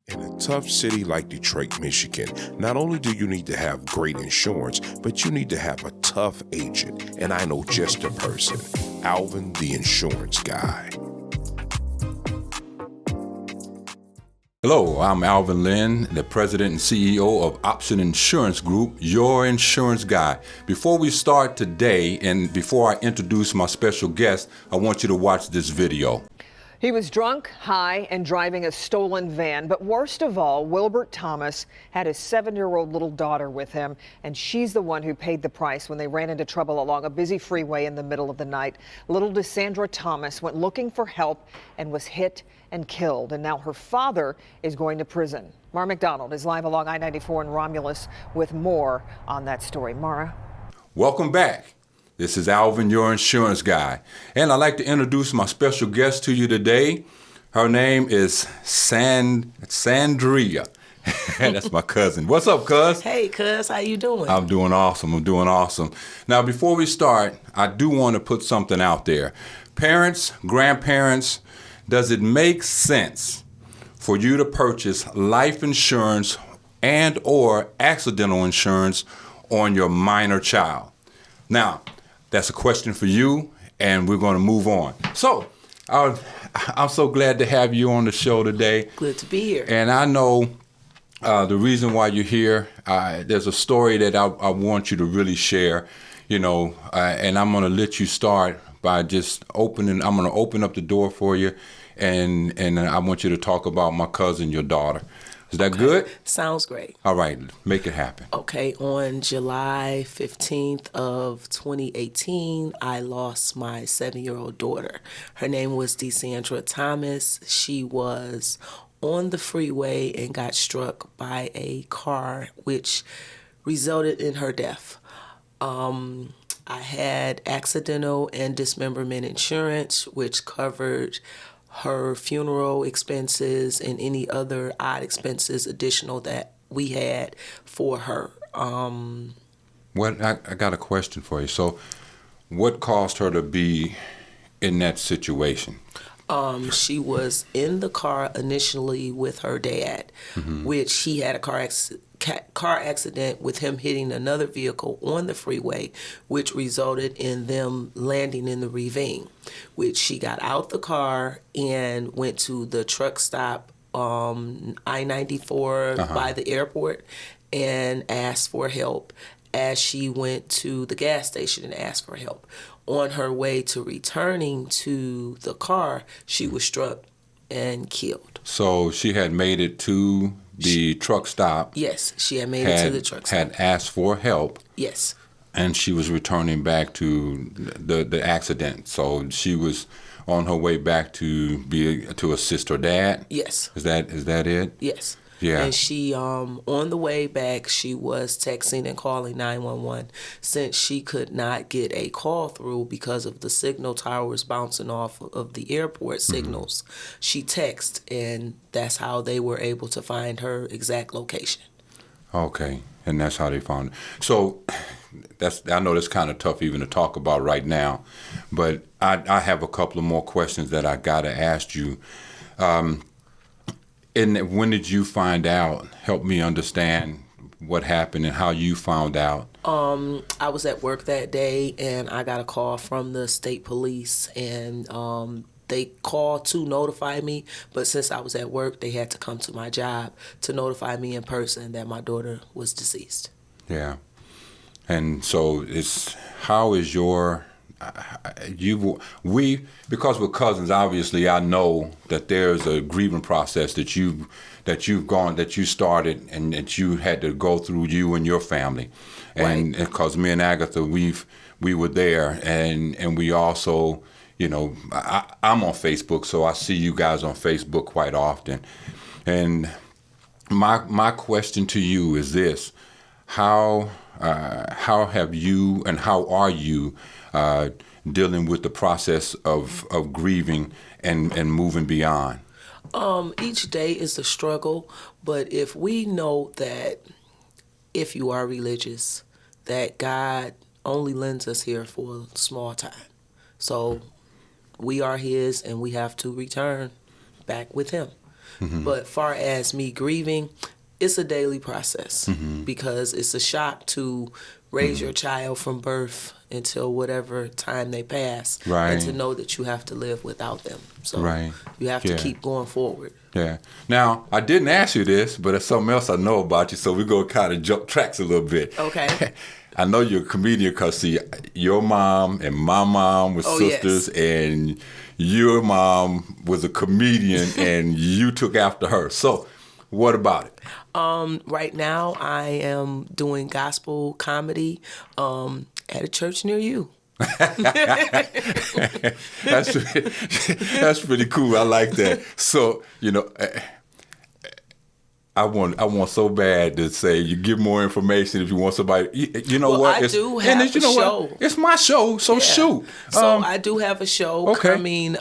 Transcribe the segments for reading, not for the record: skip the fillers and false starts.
In a tough city like Detroit, Michigan, not only do you need to have great insurance, but you need to have a tough agent. And I know just the person, Alvin, the insurance guy. Hello, I'm Alvin Lynn, the President and CEO of Option Insurance Group, your insurance guy. Before we start today, and before I introduce my special guest, I want you to watch this video. He was drunk, high, and driving a stolen van. But worst of all, Wilbert Thomas had his 7-year-old little daughter with him, and she's the one who paid the price when they ran into trouble along a busy freeway in the middle of the night. Little Desandra Thomas went looking for help and was hit and killed. And now her father is going to prison. Mara McDonald is live along I-94 in Romulus with more on that story. Mara. Welcome back. This is Alvin, your insurance guy. And I'd like to introduce my special guest to you today. Her name is Sandria. That's my cousin. What's up, cuz? Hey, cuz. How you doing? I'm doing awesome. Now, before we start, I do want to put something out there. Parents, grandparents, does it make sense for you to purchase life insurance and or accidental insurance on your minor child? Now, that's a question for you, and we're going to move on. So, I'm so glad to have you on the show today. Good to be here. And I know the reason why you're here, there's a story that I want you to really share, and I'm going to let you start by just I'm going to open up the door for you, and I want you to talk about my cousin, your daughter. Is that good? Sounds great. All right, make it happen. Okay, on July 15th of 2018, I lost my 7-year-old daughter. Her name was Desandra Thomas. She was on the freeway and got struck by a car, which resulted in her death. I had accidental and dismemberment insurance, which covered her funeral expenses and any other odd expenses additional that we had for her. I got a question for you. So what caused her to be in that situation? She was in the car initially with her dad, which he had a car accident with him hitting another vehicle on the freeway, which resulted in them landing in the ravine, which she got out the car and went to the truck stop, I-94 by the airport, and asked for help as she went to the gas station and asked for help. On her way to returning to the car, she was struck and killed. So she had made it to the truck stop. Yes, she had made it to the truck stop. Had asked for help. Yes. And she was returning back to the accident. So she was on her way back to assist her dad. Yes. Is that it? Yes. Yeah. And she, on the way back, she was texting and calling 911 since she could not get a call through because of the signal towers bouncing off of the airport signals. She texted, and that's how they were able to find her exact location. Okay, and that's how they found it. So I know that's kind of tough even to talk about right now, but I have a couple of more questions that I got to ask you. And when did you find out? Help me understand what happened and how you found out. I was at work that day, and I got a call from the state police, and they called to notify me, but since I was at work, they had to come to my job to notify me in person that my daughter was deceased. Yeah. And so because we're cousins, obviously I know that there's a grieving process that you started and that you had to go through, you and your family. And because me and Agatha, we were there, and we also, I'm on Facebook, so I see you guys on Facebook quite often. And my question to you is this: how have you and how are you dealing with the process of grieving and moving beyond? Each day is a struggle, but if we know that if you are religious, that God only lends us here for a small time. So we are his, and we have to return back with him. But far as me grieving, it's a daily process because it's a shock to raise your child from birth until whatever time they pass, and to know that you have to live without them. So you have to keep going forward. Yeah. Now, I didn't ask you this, but it's something else I know about you, so we're going to kind of jump tracks a little bit. Okay. I know you're a comedian because, see, your mom and my mom were sisters, and your mom was a comedian, and you took after her. So, what about it? Right now, I am doing gospel comedy at a church near you. That's pretty cool. I like that. So, you know, I want so bad to say you give more information if you want somebody. You know what? I do have a show. It's my show, so shoot. So I do have a show coming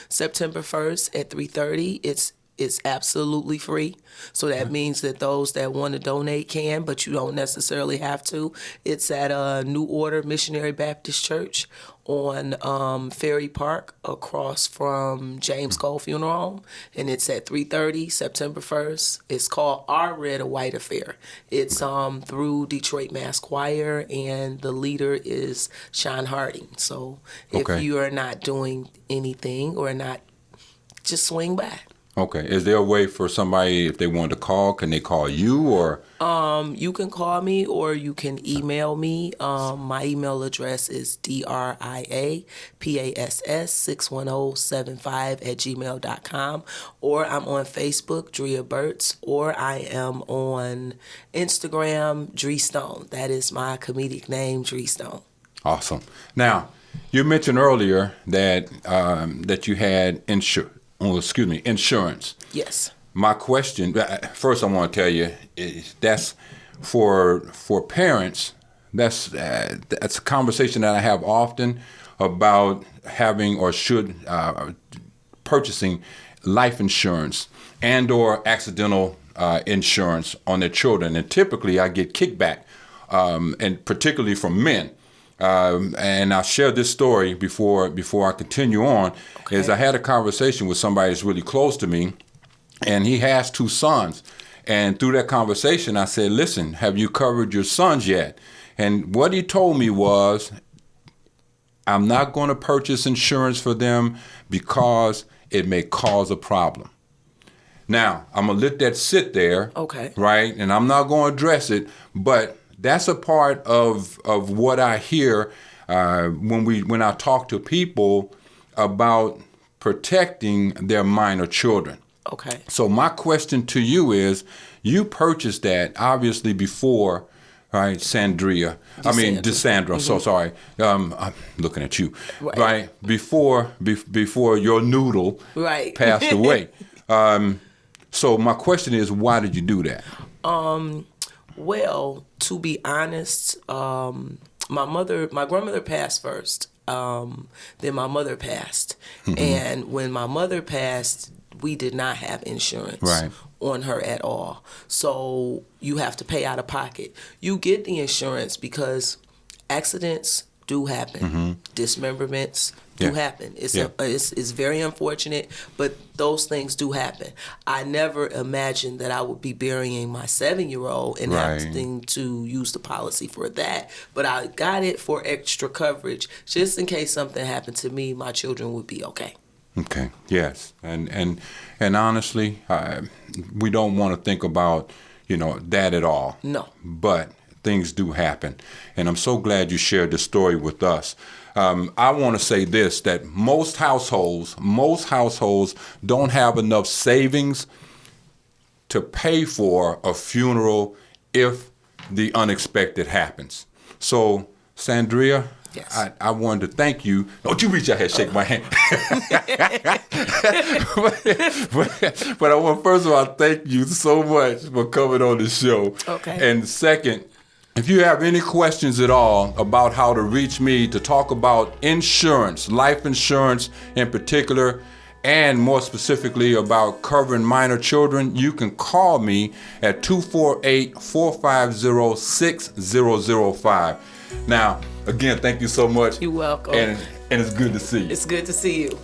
September 1st at 3:30. It's absolutely free. So that means that those that want to donate can, but you don't necessarily have to. It's at New Order Missionary Baptist Church on Ferry Park across from James Cole Funeral Home. And it's at 3:30, September 1st. It's called Our Red or White Affair. It's through Detroit Mass Choir, and the leader is Sean Harding. So if you are not doing anything or not, just swing by. Okay. Is there a way for somebody, if they want to call, can they call you or? You can call me or you can email me. My email address is driapass61075@gmail.com, or I'm on Facebook, Drea Burts, or I am on Instagram, Dree Stone. That is my comedic name, Dree Stone. Awesome. Now, you mentioned earlier that that you had insurance. Yes. My question, first I want to tell you, that's for parents, that's a conversation that I have often about having or should purchasing life insurance and or accidental insurance on their children. And typically I get kickback, and particularly from men. And I'll share this story before I continue on. Is I had a conversation with somebody that's really close to me, and he has 2 sons. And through that conversation, I said, listen, have you covered your sons yet? And what he told me was, I'm not going to purchase insurance for them because it may cause a problem. Now, I'm going to let that sit there, right? And I'm not going to address it, but that's a part of what I hear when I talk to people about protecting their minor children. Okay. So my question to you is, you purchased that obviously before, right, Desandra. Mm-hmm. So sorry, I'm looking at you, right? Before your noodle passed away. So my question is, why did you do that? Well, to be honest, my grandmother passed first. Then my mother passed. And when my mother passed, we did not have insurance on her at all. So you have to pay out of pocket. You get the insurance because accidents do happen. Dismemberments do happen. It's very unfortunate, but those things do happen. I never imagined that I would be burying my 7-year-old and having to use the policy for that. But I got it for extra coverage, just in case something happened to me, my children would be okay. Okay. Yes. And honestly, we don't want to think about, that at all. No. But things do happen. And I'm so glad you shared this story with us. I want to say this, that most households don't have enough savings to pay for a funeral if the unexpected happes. So, Sandria, I wanted to thank you. Don't you reach out here and shake my hand. but I want, first of all, thank you so much for coming on the show. Okay. And second, if you have any questions at all about how to reach me to talk about insurance, life insurance in particular, and more specifically about covering minor children, you can call me at 248-450-6005. Now, again, thank you so much. You're welcome. And it's good to see you. It's good to see you.